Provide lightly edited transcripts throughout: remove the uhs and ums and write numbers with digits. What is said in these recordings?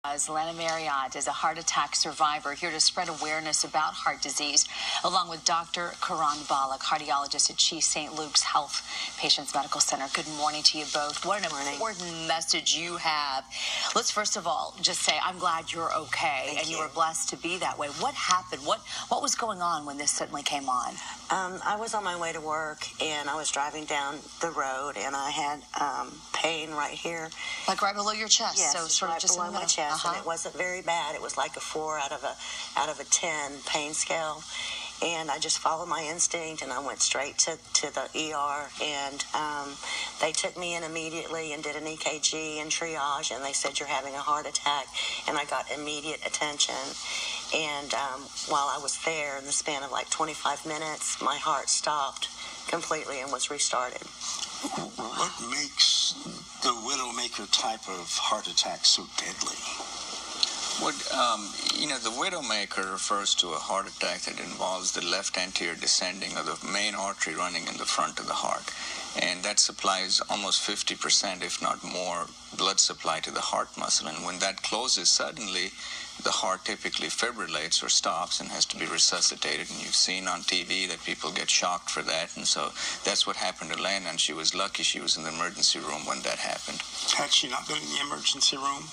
Lana Marriott is a heart attack survivor here to spread awareness about heart disease, along with Dr. Karan Bhalla, cardiologist at Chief St. Luke's Health Patients Medical Center. Good morning to you both. What an important message you have. Let's first of all just say I'm glad you're okay. Thank you. You were blessed to be that way. What happened? What was going on when this suddenly came on? I was on my way to work, and I was driving down the road, and I had pain right here. Like right below your chest? Yes, so sort right of just below in the my middle. chest, and it wasn't very bad. It was like a 4 out of a 10 pain scale, and I just followed my instinct, and I went straight to the ER, and they took me in immediately and did an EKG and triage, and they said you're having a heart attack, and I got immediate attention. And while I was there, in the span of like 25 minutes, my heart stopped completely and was restarted. What makes the Widowmaker type of heart attack so deadly? The Widowmaker refers to a heart attack that involves the left anterior descending of the main artery running in the front of the heart. And that supplies almost 50%, if not more, blood supply to the heart muscle. And when that closes suddenly, the heart typically fibrillates or stops and has to be resuscitated. And you've seen on TV that people get shocked for that. And so that's what happened to Lana, and she was lucky she was in the emergency room when that happened. Had she not been in the emergency room?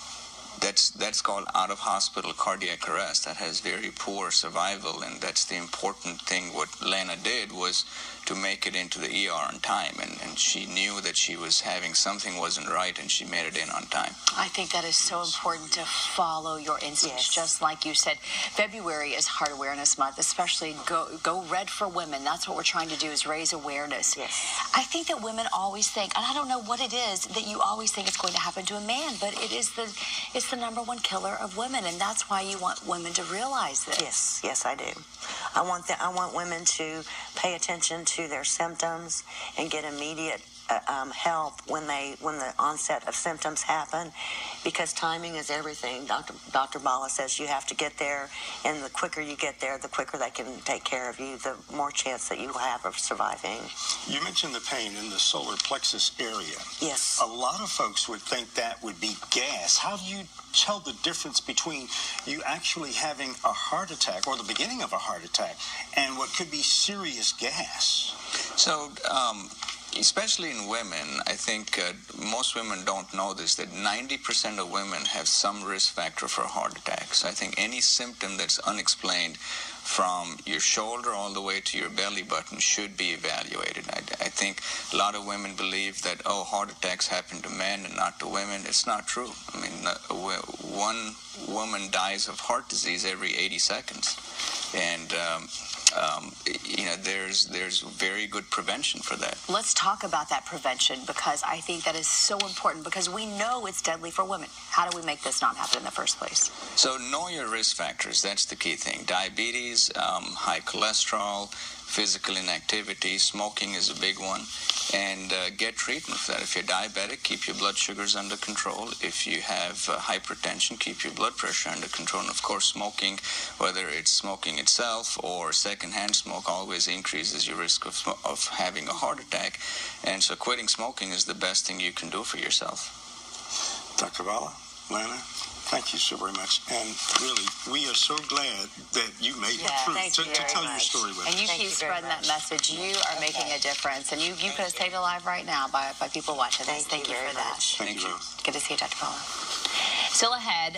That's called out-of-hospital cardiac arrest. That has very poor survival, and that's the important thing. What Lana did was to make it into the ER on time, and she knew that she was having something wasn't right, and she made it in on time. I think that is so important to follow your instincts, just like you said. February is Heart Awareness Month, especially go red for women. That's what we're trying to do, is raise awareness. Yes. I think that women always think, and I don't know what it is, that you always think it's going to happen to a man, but it's the number one killer of women, and that's why you want women to realize this. Yes, I do. I want women to pay attention to their symptoms and get immediate help when the onset of symptoms happen, because timing is everything. Dr. Bhalla says you have to get there, and the quicker you get there, the quicker they can take care of you, the more chance that you have of surviving. You mentioned the pain in the solar plexus area. Yes. A lot of folks would think that would be gas. How do you tell the difference between you actually having a heart attack or the beginning of a heart attack and what could be serious gas? So, especially in women, I think most women don't know this, that 90% of women have some risk factor for a heart attack. So I think any symptom that's unexplained from your shoulder all the way to your belly button should be evaluated. I think a lot of women believe that, heart attacks happen to men and not to women. It's not true. I mean, one woman dies of heart disease every 80 seconds. And there's very good prevention for that. Let's talk about that prevention, because I think that is so important, because we know it's deadly for women. How do we make this not happen in the first place? So know your risk factors. That's the key thing. Diabetes, high cholesterol, physical inactivity, smoking is a big one, and get treatment for that. If you're diabetic, keep your blood sugars under control. If you have hypertension, keep your blood pressure under control. And of course, smoking, whether it's smoking itself or secondhand smoke, always increases your risk of having a heart attack. And so quitting smoking is the best thing you can do for yourself. Dr. Bhalla, Lana, thank you so very much. And really, we are so glad that you made it through to tell your story with us. And you keep spreading that message. You are making a difference. And you could have saved a life right now by people watching this. Thank you for that. Thank you. Good to see you, Dr. Bhalla. Still ahead.